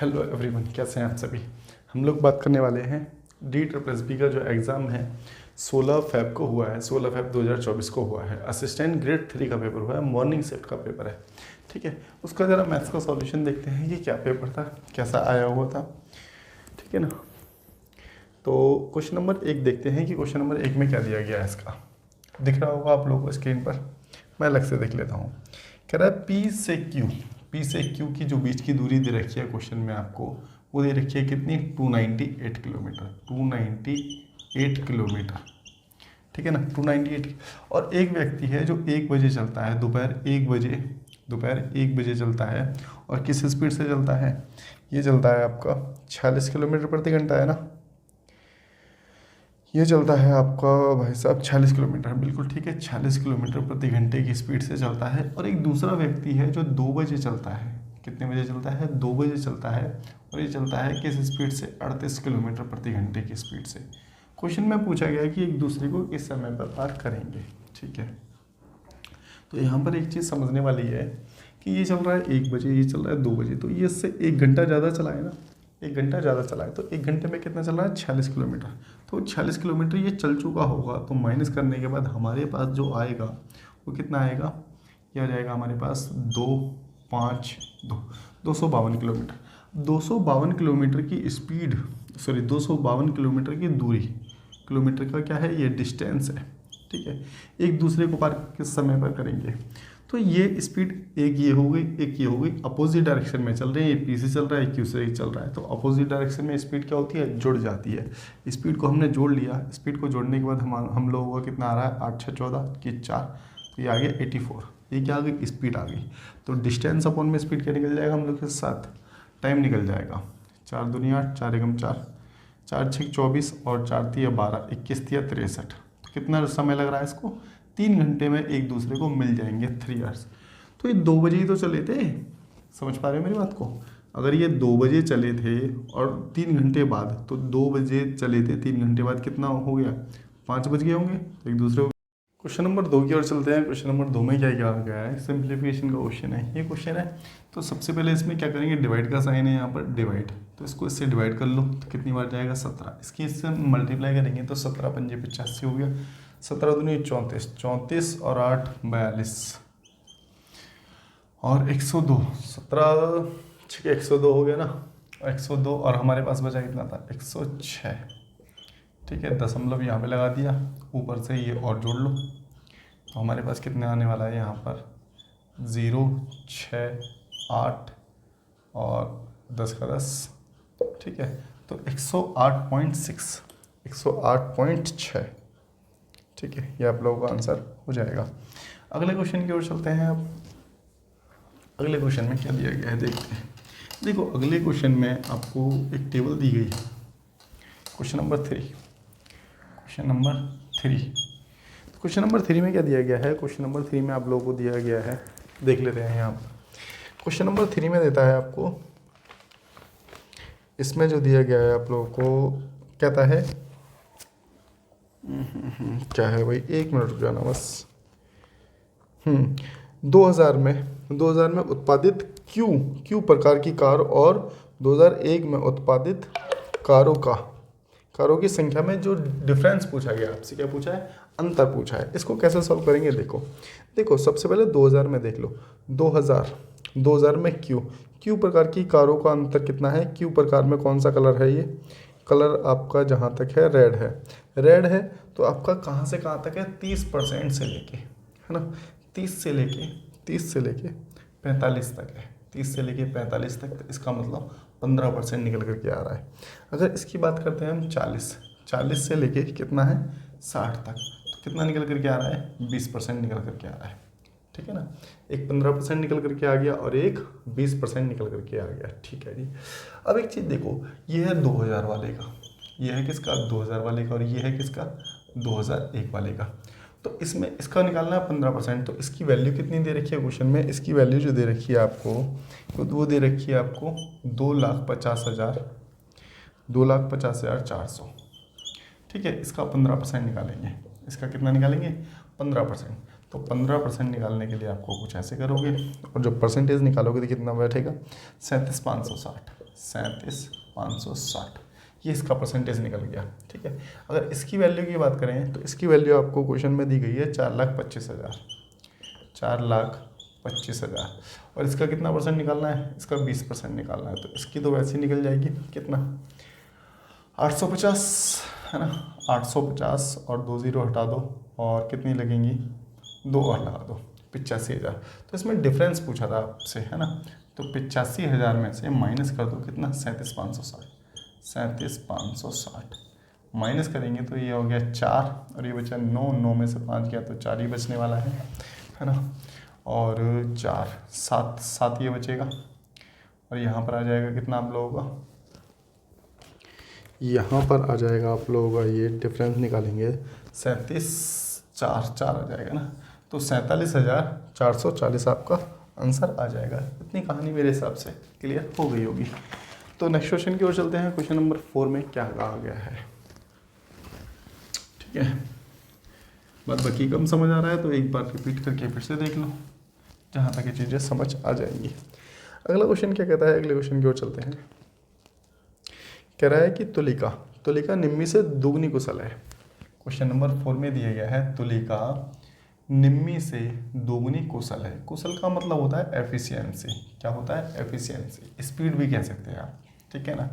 Hello everyone, कैसे हैं आप सभी। हम लोग बात करने वाले हैं DSSB का जो एग्ज़ाम है 16 फेब को हुआ है, 16 फेब 2024 को हुआ है। असिस्टेंट ग्रेड 3 का पेपर हुआ है, मॉर्निंग शिफ्ट का पेपर है। ठीक है, उसका ज़रा मैथ्स का सॉल्यूशन देखते हैं, ये क्या पेपर था, कैसा आया हुआ था। ठीक है ना। तो क्वेश्चन नंबर 1 देखते हैं कि क्वेश्चन नंबर 1 में क्या दिया गया है। इसका दिख रहा होगा आप लोगों को स्क्रीन पर, मैं अलग से देख लेता हूँ। कह रहा है पी से क्यू की जो बीच की दूरी दे रखी है क्वेश्चन में आपको, वो दे रखी है कितनी, 298 किलोमीटर। 298 किलोमीटर, ठीक है ना, 298। और एक व्यक्ति है जो 1 बजे चलता है, दोपहर 1 बजे चलता है, और किस स्पीड से चलता है, ये चलता है आपका 46 किलोमीटर प्रति घंटा, है ना। ये चलता है आपका भाई साहब 46 किलोमीटर, बिल्कुल ठीक है, 46 किलोमीटर प्रति घंटे की स्पीड से चलता है। और एक दूसरा व्यक्ति है जो 2 बजे चलता है, कितने बजे चलता है, 2 बजे चलता है, और ये चलता है किस स्पीड से, 38 किलोमीटर प्रति घंटे की स्पीड से। क्वेश्चन में पूछा गया है कि एक दूसरे को किस समय पर पार करेंगे। ठीक है, तो यहाँ पर एक चीज़ समझने वाली है कि ये चल रहा है 1 बजे, ये चल रहा है 2 बजे, तो ये इससे 1 घंटा ज़्यादा चला है ना, 1 घंटा ज़्यादा चला है। तो 1 घंटे में कितना चल रहा है, 46 किलोमीटर। तो 46 किलोमीटर ये चल चुका होगा, तो माइनस करने के बाद हमारे पास जो आएगा वो कितना आएगा, ये आ जाएगा हमारे पास 252 किलोमीटर। 252 किलोमीटर की स्पीड, 252 किलोमीटर की दूरी, किलोमीटर का क्या है, ये डिस्टेंस है। ठीक है, एक दूसरे को पार किस समय पर करेंगे। तो ये स्पीड एक ये हो गई, एक ये हो गई, अपोजिट डायरेक्शन में चल रहे हैं। ये पी से चल रहा है, क्यू से चल रहा है, तो अपोजिट डायरेक्शन में स्पीड क्या होती है, जुड़ जाती है। स्पीड को हमने जोड़ लिया, स्पीड को जोड़ने के बाद हम लोगों का कितना आ रहा है, 8 6 14 की 4, तो ये आ गया 84। ये क्या आ गई, स्पीड आ गई। तो डिस्टेंस अपॉन में स्पीड क्या निकल जाएगा हम लोग के साथ, टाइम निकल जाएगा। 4 दूनी 8, 4 एकम 4, 4 6 24, और 4 तिया 12, 21 तिया 63। तो कितना समय लग रहा है इसको, 3 घंटे में एक दूसरे को मिल जाएंगे, 3 आवर्स। तो ये 2 बजे ही तो चले थे, समझ पा रहे हो मेरी बात को। अगर ये 2 बजे चले थे और 3 घंटे बाद, तो 2 बजे चले थे, 3 घंटे बाद कितना हो गया, 5 बज गए होंगे, तो एक दूसरे को। क्वेश्चन नंबर 2 की ओर चलते हैं। क्वेश्चन नंबर 2 में क्या क्या आ गया है, सिंप्लीफिकेशन का क्वेश्चन है, ये क्वेश्चन है। तो सबसे पहले इसमें क्या करेंगे, डिवाइड का साइन है यहाँ पर, डिवाइड, तो इसको इससे डिवाइड कर लो, तो कितनी बार जाएगा, 17। इसकी इससे मल्टीप्लाई करेंगे तो 17 पंजे 85 हो गया, 17 दूनी 34, 34 और 8 42, और 102, 17 ठीक है, 102 हो गया ना, 102, और हमारे पास बचा कितना था, 106। ठीक है, दशमलव यहाँ पे लगा दिया, ऊपर से ये और जोड़ लो, तो हमारे पास कितने आने वाला है यहाँ पर, 0 6 8 और 10 का 10। ठीक है, तो 108.6, 108.6। ठीक है, ये आप लोगों का आंसर हो जाएगा। अगले क्वेश्चन की ओर चलते हैं अब। अगले क्वेश्चन में क्या दिया गया है देखते हैं। देखो, अगले क्वेश्चन में आपको एक टेबल दी गई है, question number 3। Question number 3, question number 3 में क्या दिया गया है, क्वेश्चन नंबर 3 में आप लोगों को दिया गया है, देख लेते हैं यहाँ पर। क्वेश्चन नंबर 3 में देता है आपको, इसमें जो दिया गया है आप लोगों को कहता है, क्या है भाई, 1 मिनट रुक जाना बस। 2000 में उत्पादित क्यू प्रकार की कार और 2001 में उत्पादित कारों की संख्या में जो डिफरेंस पूछा गया आपसे, क्या पूछा है, अंतर पूछा है। इसको कैसे सॉल्व करेंगे, देखो सबसे पहले 2000 में देख लो, 2000 में क्यू प्रकार की कारों का अंतर कितना है। क्यू प्रकार में कौन सा कलर है, ये कलर आपका जहाँ तक है रेड है, तो आपका कहाँ से कहाँ तक है, 30% से लेके, है ना, 30 से लेके 45 तक है, 30 से लेके 45 तक, तो इसका मतलब 15% निकल करके आ रहा है। अगर इसकी बात करते हैं हम 40 से लेके कितना है, 60 तक, तो कितना निकल करके आ रहा है, 20% निकल करके आ रहा है। ठीक है ना, एक 15% निकल करके आ गया और एक 20% निकल करके आ गया। ठीक है जी। अब एक चीज़ देखो, ये है 2000 वाले का, ये है किसका, 2000 वाले का, और ये है किसका, 2001 वाले का। तो इसमें इसका निकालना है 15%, तो इसकी वैल्यू कितनी दे रखी है क्वेश्चन में, इसकी वैल्यू जो दे रखी है आपको, तो वो दे रखी है आपको 2,50,400। ठीक है, इसका 15% निकालेंगे, इसका कितना निकालेंगे, 15%। तो 15% निकालने के लिए आपको कुछ ऐसे करोगे, और जो परसेंटेज निकालोगे तो कितना बैठेगा, 37,560, 37,560, ये इसका परसेंटेज निकल गया। ठीक है, अगर इसकी वैल्यू की बात करें तो इसकी वैल्यू आपको क्वेश्चन में दी गई है 4,25,000, 4,25,000, और इसका कितना परसेंट निकालना है, इसका 20% निकालना है। तो इसकी तो वैसे ही निकल जाएगी, कितना 850 है ना, 850 और 2 0 हटा दो, और कितनी लगेंगी 2 और लगा दो, 85,000। तो इसमें डिफरेंस पूछा था आपसे है ना, तो 85,000 में से माइनस कर दो कितना 37,560, 37,560 माइनस करेंगे तो ये हो गया 4 और ये बचा 9, 9 में से 5 गया तो 4 ही बचने वाला है ना, और 4 7 7 ये बचेगा, और यहाँ पर आ जाएगा कितना आप लोगों का, यहाँ पर आ जाएगा आप लोगों का, ये डिफरेंस निकालेंगे 37 4 4 आ जाएगा ना, तो 47,440 आपका आंसर आ जाएगा। इतनी कहानी मेरे हिसाब से क्लियर हो गई होगी। तो नेक्स्ट क्वेश्चन की ओर चलते हैं। क्वेश्चन नंबर 4 में क्या कहा गया है, ठीक है, बात बाकी कम समझ आ रहा है तो एक बार रिपीट करके फिर से देख लो, जहाँ तक ये चीज़ें समझ आ जाएंगी। अगला क्वेश्चन क्या कहता है, अगले क्वेश्चन की ओर चलते हैं। कह रहा है कि तुलिका निम्मी से दुगनी कुशल है। क्वेश्चन नंबर 4 में दिया गया है तुलिका निम्मी से दोगुनी कुशल है। कुशल का मतलब होता है एफिशिएंसी, क्या होता है एफिशिएंसी, स्पीड भी कह सकते हैं आप, ठीक है ना।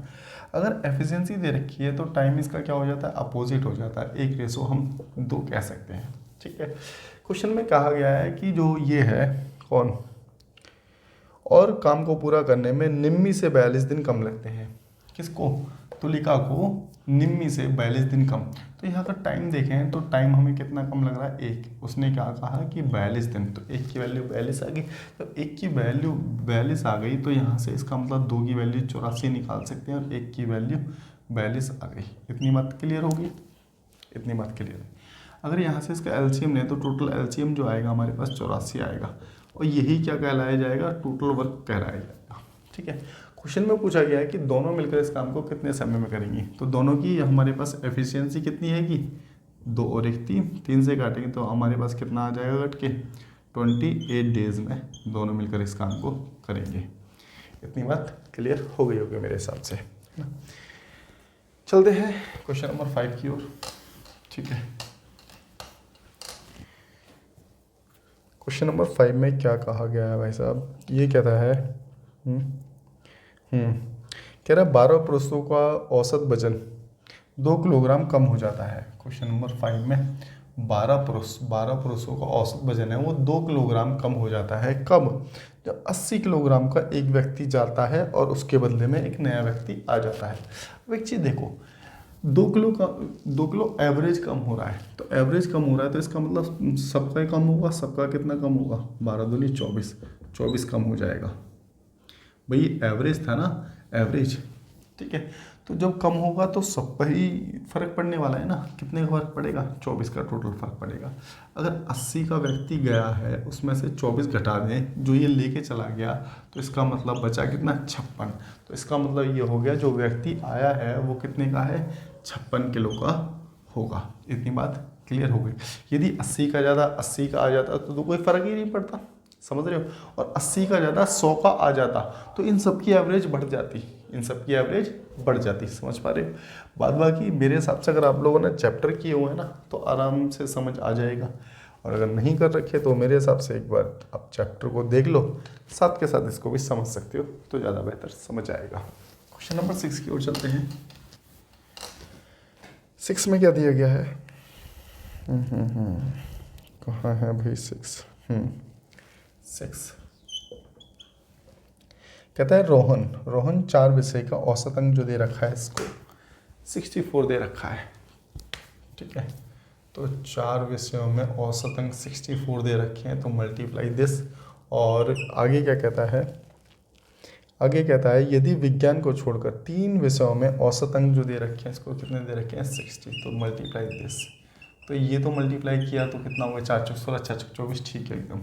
अगर एफिशिएंसी दे रखी है तो टाइम इसका क्या हो जाता है, अपोजिट हो जाता है, 1 हम 2 कह सकते हैं, ठीक है। क्वेश्चन में कहा गया है कि जो ये है कौन, और काम को पूरा करने में निम्मी से 42 दिन कम लगते हैं। किसको, तुलिका को निम्मी से 42 दिन कम। तो यहाँ का टाइम देखें तो टाइम हमें कितना कम लग रहा है, 1। उसने क्या कहा कि 42 दिन, तो 1 की वैल्यू 42 आ गई। तो 1 की वैल्यू 42 आ गई तो यहाँ से इसका मतलब 2 की वैल्यू 84 निकाल सकते हैं, और 1 की वैल्यू 42 आ गई। इतनी बात क्लियर होगी, इतनी बात क्लियर है। अगर यहाँ से इसका एलसीएम लें तो टोटल एलसीएम जो आएगा हमारे पास 84 आएगा, और यही क्या कहलाया जाएगा, टोटल वर्क कहलाया जाएगा, ठीक है। क्वेश्चन में पूछा गया है कि दोनों मिलकर इस काम को कितने समय में करेंगी। तो दोनों की हमारे पास एफिशिएंसी कितनी है कि 2 और 1 3, 3 से काटेंगे तो हमारे पास कितना आ जाएगा कट के, 28 डेज में दोनों मिलकर इस काम को करेंगे। इतनी बात क्लियर हो गई होगी मेरे हिसाब से। चलते हैं क्वेश्चन नंबर 5 की ओर, ठीक है। क्वेश्चन नंबर 5 में क्या कहा गया है भाई साहब, ये कहता है कह रहा है 12 पुरुषों का औसत वजन 2 किलोग्राम कम हो जाता है। क्वेश्चन नंबर 5 में 12 पुरुषों का औसत वजन है वो 2 किलोग्राम कम हो जाता है। कब, जब 80 किलोग्राम का एक व्यक्ति जाता है और उसके बदले में एक नया व्यक्ति आ जाता है। अब एक चीज़ देखो, 2 किलो एवरेज कम हो रहा है, तो एवरेज कम हो रहा है तो इसका मतलब सबका ही कम होगा। सबका कितना कम होगा, 12 दूनी 24, 24 कम हो जाएगा भाई, एवरेज था ना, एवरेज, ठीक है। तो जब कम होगा तो सब पर ही फर्क पड़ने वाला है ना, कितने का फर्क पड़ेगा, 24 का टोटल फर्क पड़ेगा। अगर 80 का व्यक्ति गया है उसमें से 24 घटा दें जो ये लेके चला गया, तो इसका मतलब बचा कितना, 56। तो इसका मतलब ये हो गया जो व्यक्ति आया है वो कितने का है, 56 किलो का होगा। इतनी बात क्लियर हो गई। यदि 80 का ज़्यादा 80 का आ जाता तो कोई फ़र्क ही नहीं पड़ता, समझ रहे हो। और 80 का ज़्यादा 100 का आ जाता तो इन सब की एवरेज बढ़ जाती, इन सब की एवरेज बढ़ जाती, समझ पा रहे हो। बाद बाकी मेरे हिसाब से अगर आप लोगों ने चैप्टर किए हुए हैं ना तो आराम से समझ आ जाएगा, और अगर नहीं कर रखे तो मेरे हिसाब से एक बार आप चैप्टर को देख लो, साथ के साथ इसको भी समझ सकते हो तो ज़्यादा बेहतर समझ आएगा। क्वेश्चन नंबर 6 की ओर चलते हैं। 6 में क्या दिया गया है, कहाँ है भाई 6, 6 कहता है रोहन 4 विषय का औसत अंक जो दे रखा है इसको 64 दे रखा है, ठीक है। तो 4 विषयों में औसत अंक 64 दे रखे हैं, तो मल्टीप्लाई दिस। और आगे क्या कहता है, आगे कहता है यदि विज्ञान को छोड़कर 3 विषयों में औसत अंक जो दे रखे हैं इसको कितने दे रखे हैं, 60, तो मल्टीप्लाई दिस। तो ये तो मल्टीप्लाई किया तो कितना होगा, 4 4 16 4 24, ठीक है एकदम।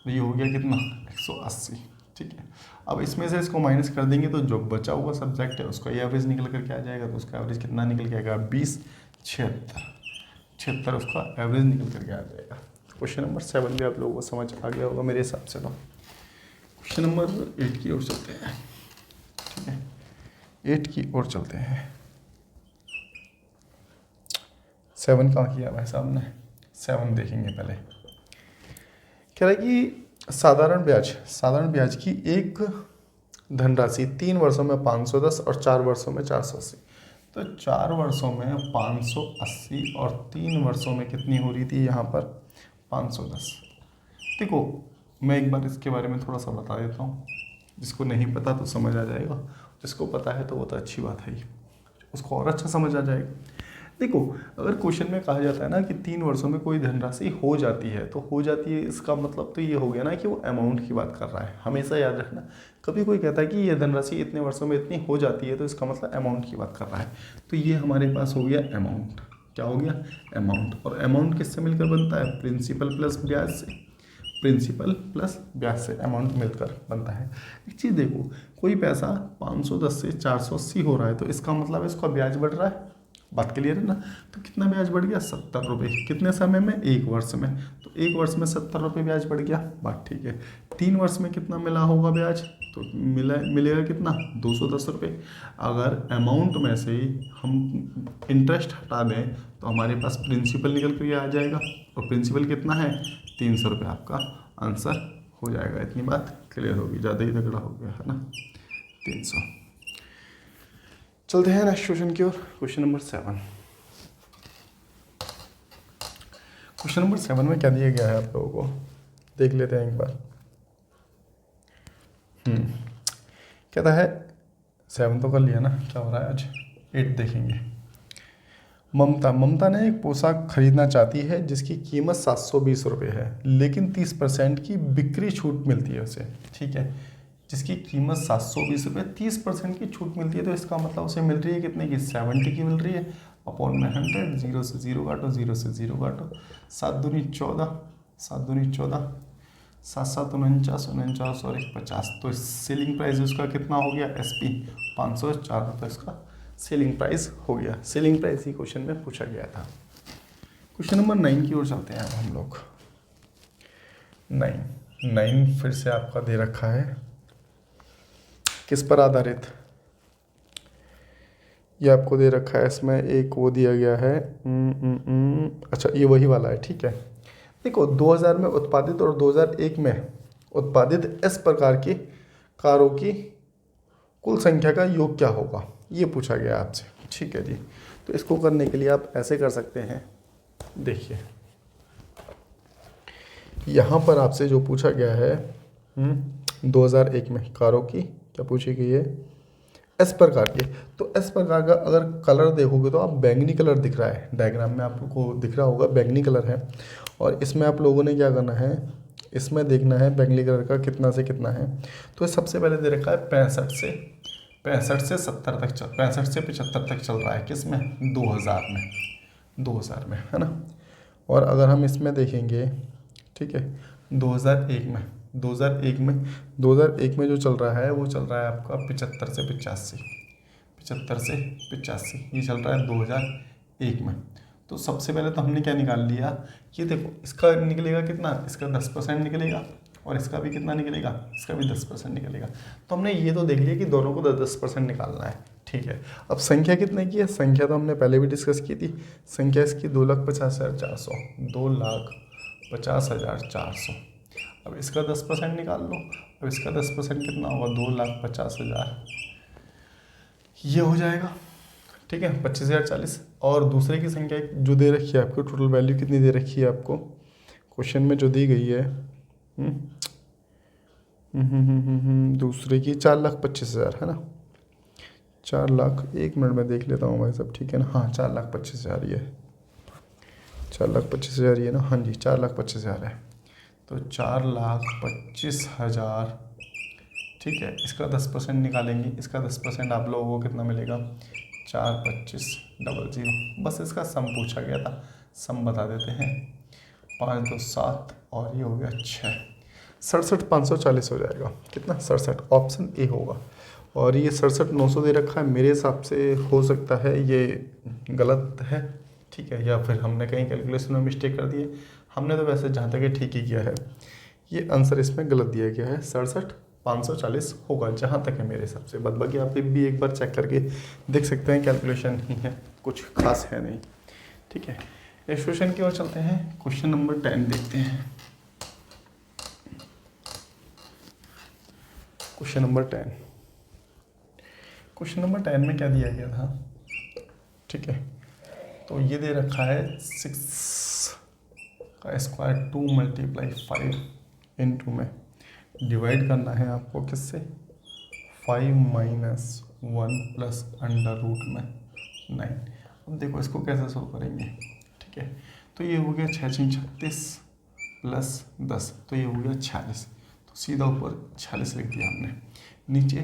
तो ये हो गया कितना, 180, ठीक है। अब इसमें से इसको माइनस कर देंगे तो जो बचा हुआ सब्जेक्ट है उसका एवरेज निकल कर क्या जाएगा, तो उसका एवरेज कितना निकल के आएगा, 20, 76 उसका एवरेज निकल कर आ जाएगा। क्वेश्चन नंबर 7 भी आप लोगों को समझ आ गया होगा मेरे हिसाब से। तो क्वेश्चन नंबर 8 की ओर चलते हैं, ठीक है। 8 की ओर चलते हैं। 7 कहाँ किया भाई साहब ने? 7 देखेंगे पहले। कह रहा है कि साधारण ब्याज की एक धनराशि 3 वर्षों में 510 और 4 वर्षों में 480। तो 4 वर्षों में 580 और 3 वर्षों में कितनी हो रही थी यहाँ पर? 510। देखो मैं एक बार इसके बारे में थोड़ा सा बता देता हूँ, जिसको नहीं पता तो समझ आ जाएगा, जिसको पता है तो वो तो अच्छी बात है ही, उसको और अच्छा समझ आ जाएगा। देखो अगर क्वेश्चन में कहा जाता है ना कि 3 वर्षों में कोई धनराशि हो जाती है, तो हो जाती है इसका मतलब तो ये हो गया ना कि वो अमाउंट की बात कर रहा है। हमेशा याद रखना, कभी कोई कहता है कि ये धनराशि इतने वर्षों में इतनी हो जाती है, तो इसका मतलब अमाउंट की बात कर रहा है। तो ये हमारे पास हो गया अमाउंट। क्या हो गया? अमाउंट। और अमाउंट किससे मिलकर बनता है? प्रिंसिपल प्लस ब्याज से। प्रिंसिपल प्लस ब्याज से अमाउंट मिलकर बनता है। एक चीज़ देखो, कोई पैसा 510 से 480 हो रहा है, तो इसका मतलब है इसका ब्याज बढ़ रहा है। बात क्लियर है ना? तो कितना ब्याज बढ़ गया? 70 रुपये। कितने समय में? 1 वर्ष में। तो 1 वर्ष में 70 रुपये ब्याज बढ़ गया। बात ठीक है। 3 वर्ष में कितना मिला होगा ब्याज? तो मिलेगा कितना? 210 रुपये। अगर अमाउंट में से ही हम इंटरेस्ट हटा दें तो हमारे पास प्रिंसिपल निकल कर आ जाएगा, और प्रिंसिपल कितना है? 300 रुपये। आपका आंसर हो जाएगा। इतनी बात क्लियर होगी, ज़्यादा ही तगड़ा हो गया है ना? 300। चलते हैं नेक्स्ट क्वेश्चन की ओर। Question number 7। क्वेश्चन नंबर 7 में क्या दिया गया है आप लोगों को, देख लेते हैं एक बार। कहता है 7 तो कर लिया ना, क्या हो रहा है आज? 8 देखेंगे। ममता ने एक पोशाक खरीदना चाहती है जिसकी कीमत 720 रुपये है, लेकिन 30% की बिक्री छूट मिलती है उसे। ठीक है, जिसकी कीमत 720 रुपये, 30% की छूट मिलती है, तो इसका मतलब उसे मिल रही है कितने की? 70 की मिल रही है। अपॉन में 100, 0 से 0 काटो, 0 से 0 काटो, 7 दूनी 14, 7 दूनी 14, 7 7 49, 49 और 1 50। तो सेलिंग प्राइस उसका कितना हो गया? SP 504 रुपये इसका सेलिंग प्राइस हो गया। सेलिंग प्राइस ही क्वेश्चन में पूछा गया था। क्वेश्चन नंबर 9 की ओर चलते हैं अब हम लोग। 9 फिर से आपका दे रखा है, किस पर आधारित? ये आपको दे रखा है, इसमें एक वो दिया गया है। अच्छा ये वही वाला है, ठीक है। देखो 2000 में उत्पादित और 2001 में उत्पादित इस प्रकार की कारों की कुल संख्या का योग क्या होगा, ये पूछा गया आपसे। ठीक है जी, तो इसको करने के लिए आप ऐसे कर सकते हैं। देखिए यहाँ पर आपसे जो पूछा गया है 2001 में कारों की क्या पूछी गई है? इस प्रकार की। तो इस प्रकार का अगर कलर देखोगे तो आप बैंगनी कलर दिख रहा है, डायग्राम में आपको दिख रहा होगा बैंगनी कलर है। और इसमें आप लोगों ने क्या करना है, इसमें देखना है बैंगनी कलर का कितना से कितना है। तो सबसे पहले दे रखा है 65 से 70 तक 65 से 75 तक चल रहा है। किस में? 2000 में है ना। और अगर हम इसमें देखेंगे, ठीक है, 2001 में जो चल रहा है वो चल रहा है आपका 75 से 85, 75 से 85 ये चल रहा है 2001 में। तो सबसे पहले तो हमने क्या निकाल लिया, ये देखो इसका निकलेगा कितना? इसका 10% निकलेगा, और इसका भी कितना निकलेगा? इसका भी 10% निकलेगा। तो हमने ये तो देख लिया कि दोनों को 10% निकालना है। ठीक है, अब संख्या कितने की है? संख्या तो हमने पहले भी डिस्कस की थी। संख्या इसकी 2,50,400, 2,50,400। अब इसका 10% निकाल लो। अब इसका 10% कितना होगा? 2,50,000 ये हो जाएगा। ठीक है, 25,040। और दूसरे की संख्या जो दे रखी है आपको, टोटल वैल्यू कितनी दे रखी है आपको क्वेश्चन में जो दी गई है, दूसरे की 4,25,000 है ना। 4 लाख, 1 मिनट में देख लेता हूँ भाई साहब, ठीक है ना। हाँ 4,25,000 ये 4,25,000 ये ना, हाँ जी 4,25,000 है। तो 4,25,000, ठीक है, इसका 10% निकालेंगे। इसका 10% आप लोगों को कितना मिलेगा? 4,25,000। बस इसका सम पूछा गया था, सम बता देते हैं। 5 2 7 और ये हो गया 6, 67,540 हो जाएगा। कितना? 67, ऑप्शन ए होगा। और ये 67,900 दे रखा है, मेरे हिसाब से हो सकता है ये गलत है, ठीक है, या फिर हमने कहीं कैलकुलेशन में मिस्टेक कर दी है। हमने तो वैसे जहाँ तक ठीक ही किया है। ये आंसर इसमें गलत दिया गया है, 540 होगा जहाँ तक है मेरे हिसाब से। बाद बाकी आप भी एक बार चेक करके देख सकते हैं, कैलकुलेशन ही है, कुछ खास है नहीं। ठीक है, नेक्स्ट क्वेश्चन की ओर चलते हैं। क्वेश्चन नंबर 10 देखते हैं। क्वेश्चन नंबर 10 में क्या दिया गया था? ठीक है, तो ये दे रखा है 6 का स्क्वायर 2 × 5 इंटू में डिवाइड करना है आपको किससे? 5 - 1 प्लस अंडर रूट में 9। अब देखो इसको कैसे सोल्व करेंगे। ठीक है, तो ये हो गया 6 × 36 प्लस 10, तो ये हो गया 46। तो सीधा ऊपर 46 लिख दिया हमने, नीचे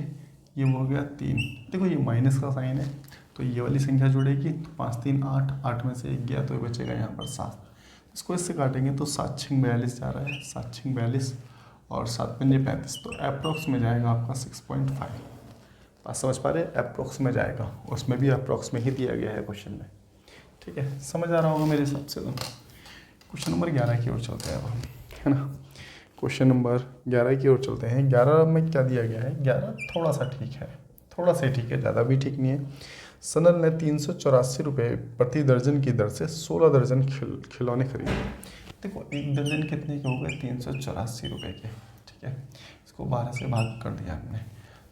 ये हो गया 3। देखो ये माइनस का साइन है, तो ये वाली संख्या जुड़ेगी, तो 5 3 8, 8 में से 1 गया तो ये बचेगा यहाँ पर 7। इसको इससे काटेंगे तो 7 6 42 जा रहा है, 7 6 42 और 7 पंजे 35, तो अप्रोक्स में जाएगा आपका 6.5। बात समझ पा रहे हैं? अप्रोक्स में जाएगा, उसमें भी अप्रोक्स में ही दिया गया है क्वेश्चन में। ठीक है, समझ आ रहा होगा मेरे हिसाब से। तो क्वेश्चन नंबर 11 की ओर चलते हैं अब हम, है ना। क्वेश्चन नंबर 11 की ओर चलते हैं। 11 में क्या दिया गया है? 11 थोड़ा सा ठीक है, थोड़ा सा ठीक है, ज़्यादा भी ठीक नहीं है। सनल ने 384 रुपये प्रति दर्जन की दर से 16 दर्जन खिलौने खरीदे। देखो एक दर्जन कितने के हो गए? 384 रुपये के। ठीक है, इसको 12 से भाग कर दिया हमने,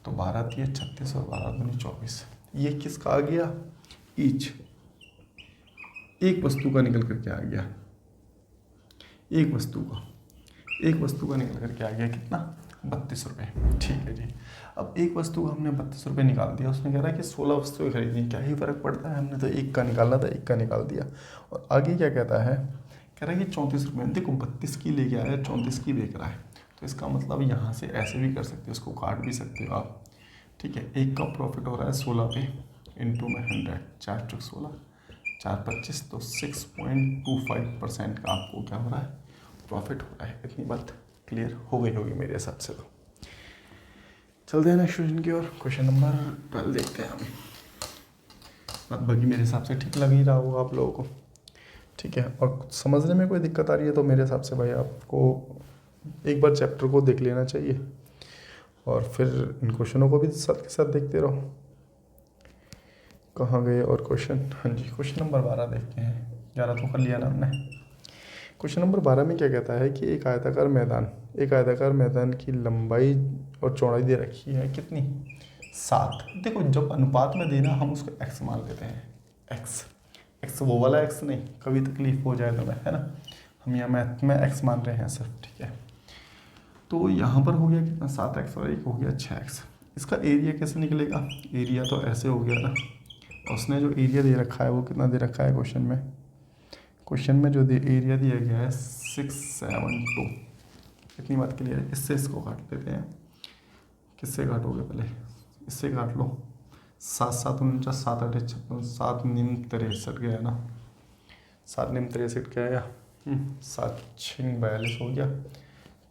तो 12 × 36 और 12 × 24। ये किसका आ गया? ईच, एक वस्तु का निकल करके आ गया, एक वस्तु का निकल करके आ गया कितना? 32 रुपये। ठीक है जी, अब एक वस्तु का हमने 32 रुपये निकाल दिया। उसने कह रहा है कि 16 वस्तुएं खरीदनी, क्या ही फ़र्क पड़ता है, हमने तो एक का निकालना था, एक का निकाल दिया। और आगे क्या कहता है? कह रहा है कि 34 रुपये। देखो 32 की लेके आया, 34 की बेच रहा है, तो इसका मतलब यहाँ से ऐसे भी कर सकते हो, इसको काट भी सकते हो आप। ठीक है, एक का प्रॉफिट हो रहा है 16 पे, इंटू में 100, 4 × 16 4 25, तो 6.25% का आपको क्या हो रहा है? प्रॉफिट हो रहा है। इतनी बात क्लियर हो गई होगी मेरे हिसाब से। तो चलते हैं नेक्स्ट क्वेश्चन की ओर। क्वेश्चन नंबर 12 देखते हैं हम। बात बाकी मेरे हिसाब से ठीक लग ही रहा होगा आप लोगों को। ठीक है, और समझने में कोई दिक्कत आ रही है तो मेरे हिसाब से भाई आपको एक बार चैप्टर को देख लेना चाहिए और फिर इन क्वेश्चनों को भी साथ के साथ देखते रहो। कहाँ गए और क्वेश्चन? हाँ जी, क्वेश्चन नंबर 12 देखते हैं। 11 तो कर लिया ना हमने। क्वेश्चन नंबर 12 में क्या कहता है कि एक आयताकार मैदान की लंबाई और चौड़ाई दे रखी है कितनी? 7। देखो जब अनुपात में देना हम उसको x मान लेते हैं, x वो वाला x नहीं, कभी तकलीफ हो जाए तो मैं, है ना, हम यहाँ मैथ में x मान रहे हैं सिर्फ। ठीक है, तो यहाँ पर हो गया कितना? 7x और एक हो गया 6x। इसका एरिया कैसे निकलेगा? एरिया तो ऐसे हो गया ना, उसने जो एरिया दे रखा है वो कितना दे रखा है क्वेश्चन में जो एरिया दिया गया है 672। इतनी बात क्लियर है। इससे इसको काट लेते हैं। किससे काटोगे? पहले इससे काट लो। 7 7 49, 7 8 56, 7 9 63 गया ना, 7 9 63 क्या आया? 7 6 42 हो गया,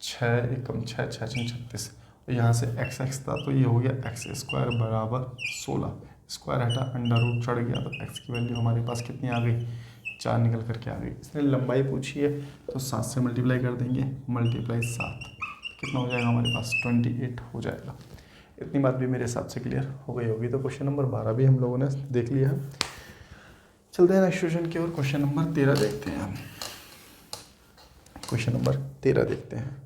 6 1 6 6 6 36। और यहाँ से x था तो ये हो गया x² बराबर 16। स्क्वायर हटा, अंडर रूट चढ़ गया, तो x की वैल्यू हमारे पास कितनी आ गई? 4 निकल करके आ गई। इसने लंबाई पूछी है तो 7 से मल्टीप्लाई कर देंगे, मल्टीप्लाई 7 कितना हो जाएगा हमारे पास? 28 हो जाएगा। इतनी बात भी मेरे हिसाब से क्लियर हो गई होगी। तो क्वेश्चन नंबर 12 भी हम लोगों ने देख लिया है। चलते हैं नेक्स्ट क्वेश्चन की ओर। क्वेश्चन नंबर 13 देखते हैं हम। क्वेश्चन नंबर 13 देखते हैं।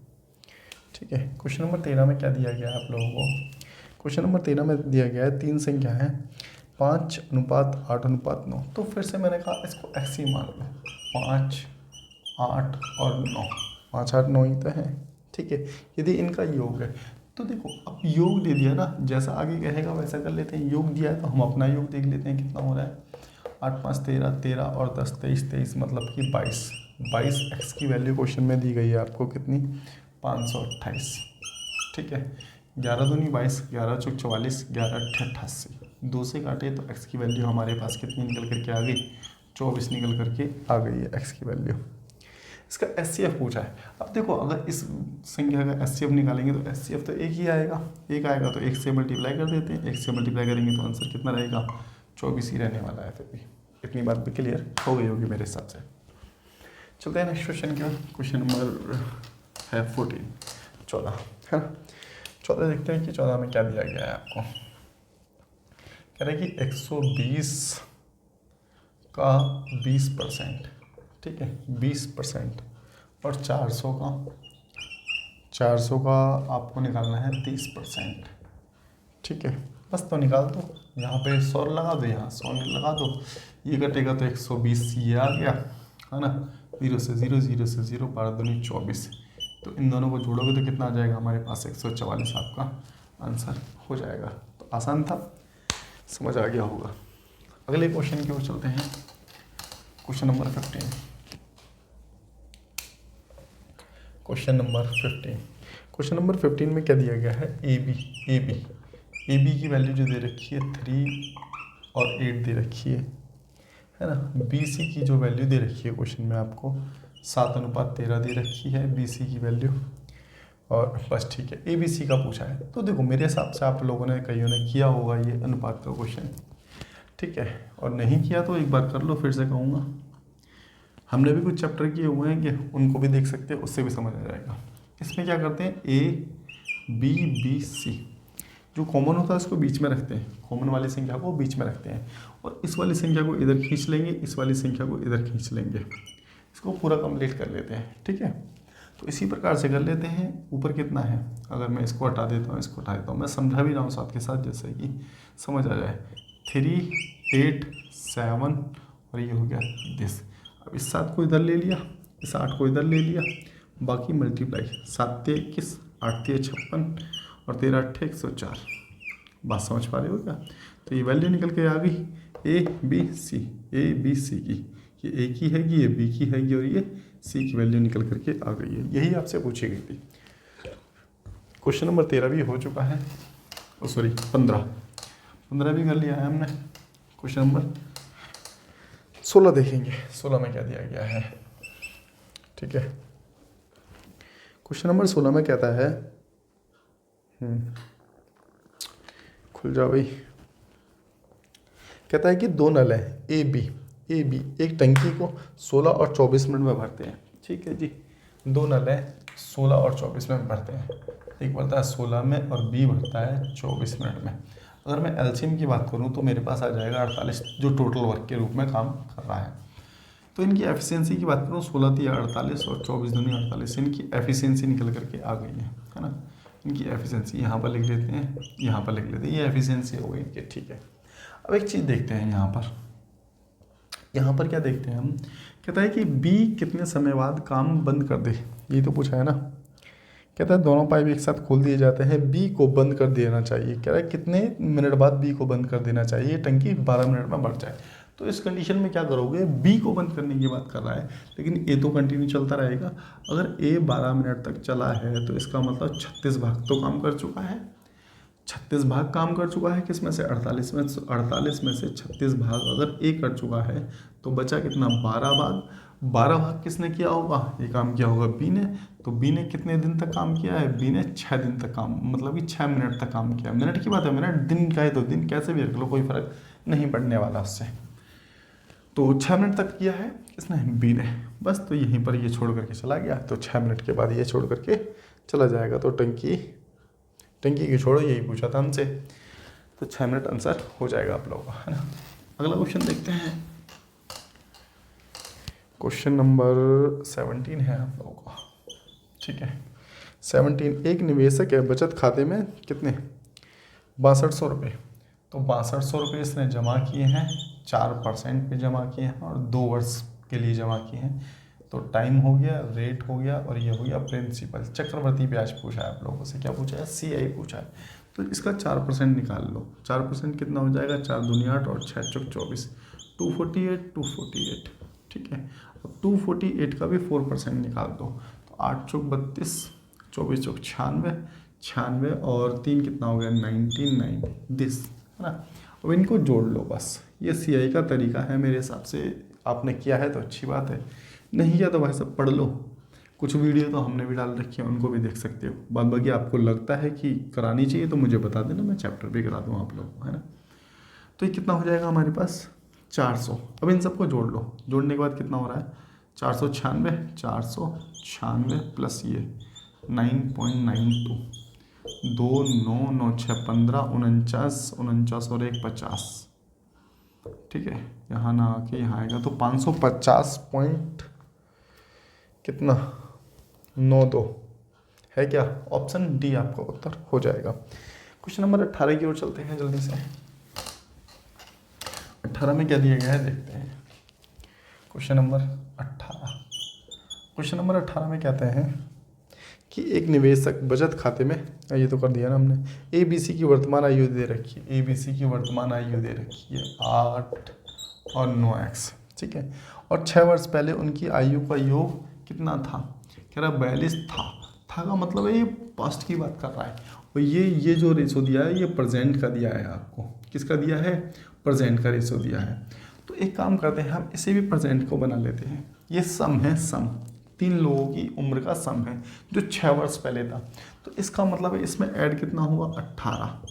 ठीक है, क्वेश्चन नंबर 13 में क्या दिया गया है आप लोगों को? क्वेश्चन नंबर 13 में दिया गया है 3 संख्या है 5:8:9। तो फिर से मैंने कहा इसको x ही मान लो, 5 8 और 9, 5 8 9 ही तो है। ठीक है, यदि इनका योग है तो देखो अब योग दे दिया ना, जैसा आगे कहेगा वैसा कर लेते हैं। योग दिया है तो हम अपना योग देख लेते हैं कितना हो रहा है। 8 5 13, 13 और 10 23, 23 मतलब कि 22 x की वैल्यू क्वेश्चन में दी गई है आपको कितनी? 528। ठीक है, 11 दूनी 22, 11 चौक 44, 11 अट्ठे 88। 2 से काटे तो x की वैल्यू हमारे पास कितनी निकल करके आ गई? 24 निकल करके आ गई है x की वैल्यू। इसका SCF पूछा है। अब देखो अगर इस संख्या का SCF निकालेंगे तो SCF तो एक ही आएगा, एक आएगा तो 1 से मल्टीप्लाई कर देते हैं। 1 से मल्टीप्लाई करेंगे तो आंसर कितना रहेगा? 24 ही रहने वाला है। फिर भी इतनी बात भी क्लियर हो गई होगी मेरे हिसाब से। चलते हैं नेक्स्ट क्वेश्चन की ओर। क्वेश्चन नंबर है 14 है ना। 14 देखते हैं कि 14 में क्या दिया गया है आपको। कह रहे हैं कि 120 का 20%, ठीक है 20%, और 400 का आपको निकालना है 30%, ठीक है। बस तो निकाल दो, यहाँ पे 100 लगा दो, यहाँ 100 लगा दो, ये कटेगा तो 120 ये आ गया, है ना। 0 से 0, 0 से 0, 12 दूनी 24, तो इन दोनों को जोड़ोगे तो कितना आ जाएगा हमारे पास 144 आपका आंसर हो जाएगा। तो आसान था, समझ आ गया होगा। अगले क्वेश्चन की ओर चलते हैं, क्वेश्चन नंबर 15। क्वेश्चन नंबर 15 में क्या दिया गया है, ए बी की वैल्यू जो दे रखी है 3 और 8 दे रखी है ना। बी सी की जो वैल्यू दे रखी है क्वेश्चन में आपको 7:13 दे रखी है बी सी की वैल्यू, और बस ठीक है। ए बी सी का पूछा है, तो देखो मेरे हिसाब से आप लोगों ने कईयों ने किया होगा ये अनुपात का क्वेश्चन, ठीक है, और नहीं किया तो एक बार कर लो, फिर से कहूँगा। हमने भी कुछ चैप्टर किए हुए हैं कि उनको भी देख सकते हैं, उससे भी समझ आ जाएगा। इसमें क्या करते हैं, ए बी सी जो कॉमन होता है उसको बीच में रखते हैं, कॉमन वाली संख्या को बीच में रखते हैं, और इस वाली संख्या को इधर खींच लेंगे, इस वाली संख्या को इधर खींच लेंगे, इसको पूरा कंप्लीट कर लेते हैं, ठीक है। तो इसी प्रकार से कर लेते हैं। ऊपर कितना है, अगर मैं इसको हटा देता हूँ, इसको हटा देता हूँ, मैं समझा भी रहा हूँ साथ के साथ, जैसे कि समझ आ जाए। 3, 8, 7 और ये हो गया दिस। अब इस 7 को इधर ले लिया, इस 8 को इधर ले लिया, बाकी मल्टीप्लाई 7 × 21, 8 × 56 और 13 × 8 = 104। बात समझ पा रहे हो क्या। तो ये वैल्यू निकल के आ गई ए बी सी की, ये ए की हैगी, ये बी की हैगी, और ये सी की वैल्यू निकल करके आ गई है। यही आपसे पूछी गई थी। क्वेश्चन नंबर 13 भी हो चुका है, सॉरी 15 भी कर लिया है हमने। क्वेश्चन नंबर 16 देखेंगे, 16 में क्या दिया गया है, ठीक है। क्वेश्चन नंबर 16 में कहता है, खुल जाओ भाई। कहता है कि 2 नल है ए बी एक टंकी को 16 और 24 मिनट में भरते हैं, ठीक है जी। 2 नल है 16 और 24 मिनट में भरते हैं, एक भरता है 16 में और बी भरता है 24 मिनट में। अगर मैं एलसीएम की बात करूं तो मेरे पास आ जाएगा 48, जो टोटल वर्क के रूप में काम कर रहा है। तो इनकी एफिशिएंसी की बात करूं, 16 × 48 और 24 × 2 = 48, इनकी एफिशिएंसी निकल करके आ गई है ना। इनकी एफिशिएंसी यहाँ पर लिख लेते हैं, यहाँ पर लिख लेते हैं, ये एफिशिएंसी हो गई इनकी, ठीक है। अब एक चीज़ देखते हैं यहाँ पर क्या देखते हैं हम। कहता है कि बी कितने समय बाद काम बंद कर दे, ये तो पूछा है ना। कहता है दोनों पाइप एक साथ खोल दिए जाते हैं, बी को बंद कर देना चाहिए। कह रहा है कितने मिनट बाद बी को बंद कर देना चाहिए, टंकी 12 मिनट में भर जाए। तो इस कंडीशन में क्या करोगे, बी को बंद करने की बात कर रहा है, लेकिन ए तो कंटिन्यू चलता रहेगा। अगर ए 12 मिनट तक चला है तो इसका मतलब 36 भाग तो काम कर चुका है। 36 भाग काम कर चुका है, किस में से 48 में। 48 में से 36 भाग अगर ए कर चुका है तो बचा कितना, 12 भाग। 12 भाग किसने किया होगा, ये काम किया होगा बी ने। तो बी ने कितने दिन तक काम किया है, बी ने 6 दिन तक काम, मतलब कि 6 मिनट तक काम किया। मिनट की बात है, मिनट दिन का है तो दिन कैसे भी रख लो, कोई फर्क नहीं पड़ने वाला उससे। तो 6 मिनट तक किया है किसने, बी ने। बस तो यहीं पर ये छोड़ करके चला गया, तो 6 मिनट के बाद ये छोड़ करके चला जाएगा। तो टंकी की छोड़ो, यही पूछा था हमसे, तो 6 मिनट आंसर हो जाएगा आप लोगों का, है ना। अगला क्वेश्चन देखते हैं, क्वेश्चन नंबर 17 है आप लोगों का, ठीक है। 17, एक निवेशक है बचत खाते में कितने, 6200 रुपये। तो 6200 रुपये इसने जमा किए हैं, 4% पे जमा किए हैं और 2 वर्ष के लिए जमा किए हैं। तो टाइम हो गया, रेट हो गया, और ये हो गया प्रिंसिपल। चक्रवर्ती ब्याज पूछा है आप लोगों से, क्या पूछा है, CI पूछा है। तो इसका 4% निकाल लो। 4% कितना हो जाएगा, 4 दूनी 8 और 6 चौक 24, 248, ठीक है। अब 248 का भी 4% निकाल दो, तो 8 चौक 32, 24 चौक 96 और 3 कितना हो गया, 99 दिस, है ना। अब इनको जोड़ लो, बस ये CI का तरीका है मेरे हिसाब से। आपने किया है तो अच्छी बात है, नहीं किया तो भाई सब पढ़ लो। कुछ वीडियो तो हमने भी डाल रखी है, उनको भी देख सकते हो। बाद बाकी आपको लगता है कि करानी चाहिए तो मुझे बता देना, मैं चैप्टर भी करा दूँ आप लोगों को, है ना। तो ये कितना हो जाएगा हमारे पास, 400। अब इन सबको जोड़ लो, जोड़ने के बाद कितना हो रहा है, 496 प्लस ये 9.92, 2 9 9 6 15 49 49 और 1 50। ठीक है, यहाँ ना आके यहाँ आएगा तो 550 पॉइंट कितना 92 है क्या? ऑप्शन डी आपका उत्तर हो जाएगा। क्वेश्चन नंबर 18 की ओर चलते हैं जल्दी से। 18 में क्या दिया गया है देखते हैं। क्वेश्चन नंबर 18 में कहते हैं कि एक निवेशक बचत खाते में, ये तो कर दिया ना हमने, ABC की वर्तमान आयु दे रखी है, ABC की वर्तमान आयु दे रखी है 8 और 9x, ठीक है, और 6 वर्ष पहले उनकी आयु का योग कितना था? कह रहा 42 था का मतलब है ये पास्ट की बात कर रहा है, और ये जो रेशो दिया है ये प्रेजेंट का दिया है आपको। किसका दिया है? प्रेजेंट का रेशो दिया है। तो एक काम करते हैं, हम इसे भी प्रेजेंट को बना लेते हैं। ये सम है, सम 3 लोगों की उम्र का सम है जो 6 वर्ष पहले था। तो इसका मतलब है इसमें ऐड कितना हुआ? 18।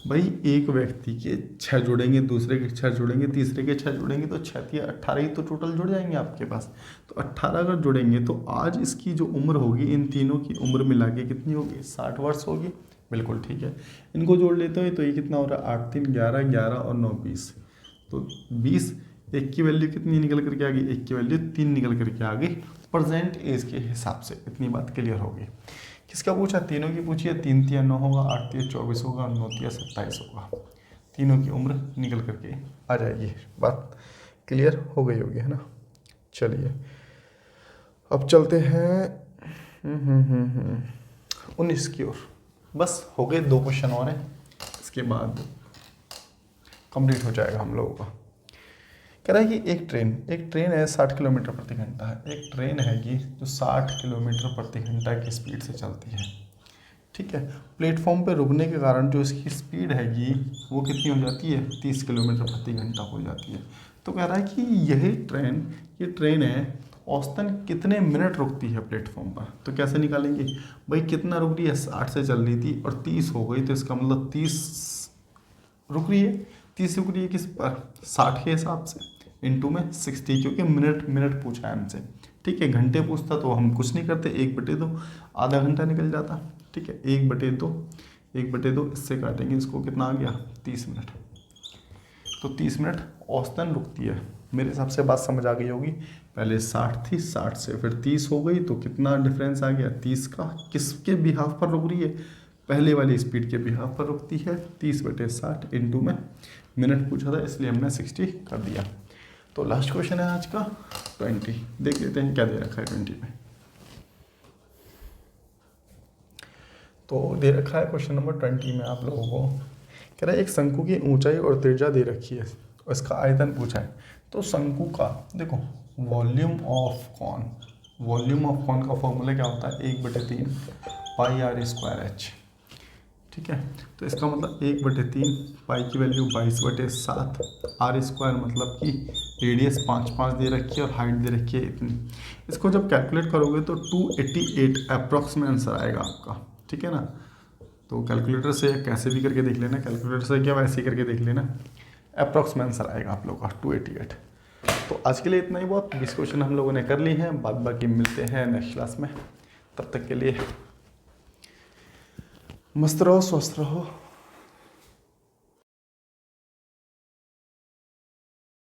भाई एक व्यक्ति के 6 जुड़ेंगे, दूसरे के 6 जुड़ेंगे, तीसरे के 6 जुड़ेंगे, तो 6 या 18 ही तो टोटल जुड़ जाएंगे आपके पास। तो 18 अगर जुड़ेंगे तो आज इसकी जो उम्र होगी, इन तीनों की उम्र मिला के कितनी होगी? 60 वर्ष होगी। बिल्कुल ठीक है, इनको जोड़ लेते हो तो ये कितना हो रहा है? 8 3 11, 11 और 9 20, तो 20। एक की वैल्यू कितनी निकल करके आ गई? एक की वैल्यू 3 निकल करके आ गई प्रेजेंट एज के हिसाब से। इतनी बात क्लियर होगी। किसका पूछा? तीनों की पूछी है। 3 3 9 होगा, 8 3 24 होगा, 9 3 27 होगा। तीनों की उम्र निकल करके आ जाएगी। बात क्लियर हो गई होगी, है ना? चलिए अब चलते हैं 19 की ओर। बस हो गए 2 क्वेश्चन और हैं, इसके बाद कंप्लीट हो जाएगा हम लोगों का। कह रहा है कि एक ट्रेन है 60 किलोमीटर प्रति घंटा है। एक ट्रेन है कि जो 60 किलोमीटर प्रति घंटा की स्पीड से चलती है, ठीक है। प्लेटफॉर्म पे रुकने के कारण जो इसकी स्पीड हैगी वो कितनी हो जाती है? 30 किलोमीटर प्रति घंटा हो जाती है। तो कह रहा है कि ये ट्रेन है औसतन कितने मिनट रुकती है प्लेटफॉर्म पर। तो कैसे निकालेंगे? भाई कितना रुक रही है? 60 से चल रही थी और 30 हो गई, तो इसका मतलब 30 रुक रही है। 30 रुक रही है किस पर? 60 के हिसाब से, इंटू में 60, क्योंकि मिनट पूछा है हमसे, ठीक है। घंटे पूछता तो हम कुछ नहीं करते, 1/2 आधा घंटा निकल जाता, ठीक है। 1/2 इससे काटेंगे, इसको कितना आ गया? 30 मिनट। तो 30 मिनट औसतन रुकती है। मेरे हिसाब से बात समझ आ गई होगी। पहले 60 थी, 60 से फिर 30 हो गई, तो कितना डिफरेंस आ गया? 30 का। किसके बिहाफ पर रुक रही है? पहले वाली स्पीड के बिहाफ पर रुकती है। 30/60 इंटू में मिनट पूछा था, इसलिए हमने 60 कर दिया। तो लास्ट क्वेश्चन है आज का 20। देख लेते हैं क्या दे रखा है 20 में। तो दे रखा है क्वेश्चन नंबर 20 में आप लोगों को, कह रहा है एक शंकु की ऊंचाई और त्रिज्या दे रखी है और इसका आयतन पूछा है। तो शंकु का देखो वॉल्यूम ऑफ कॉन का फॉर्मूला क्या होता है? 1/3 पाई r स्क्वायर h, ठीक है। तो इसका मतलब 1/3 पाई की वैल्यू 22/7, r स्क्वायर मतलब कि रेडियस 5 दे रखी है और हाइट दे रखी है इतनी। इसको जब कैलकुलेट करोगे तो 288 अप्रॉक्सीमेट आंसर आएगा आपका, ठीक है ना। तो कैलकुलेटर से कैसे भी करके देख लेना, कैलकुलेटर से क्या वैसे ही करके देख लेना, अप्रॉक्सीमेट आंसर आएगा आप लोगों का 288। तो आज के लिए इतना ही बहुत। 20 क्वेश्चन हम लोगों ने कर लिए हैं, बाद बाकी मिलते हैं नेक्स्ट क्लास में। तब तक के लिए मस्त रहो, स्वस्थ रहो।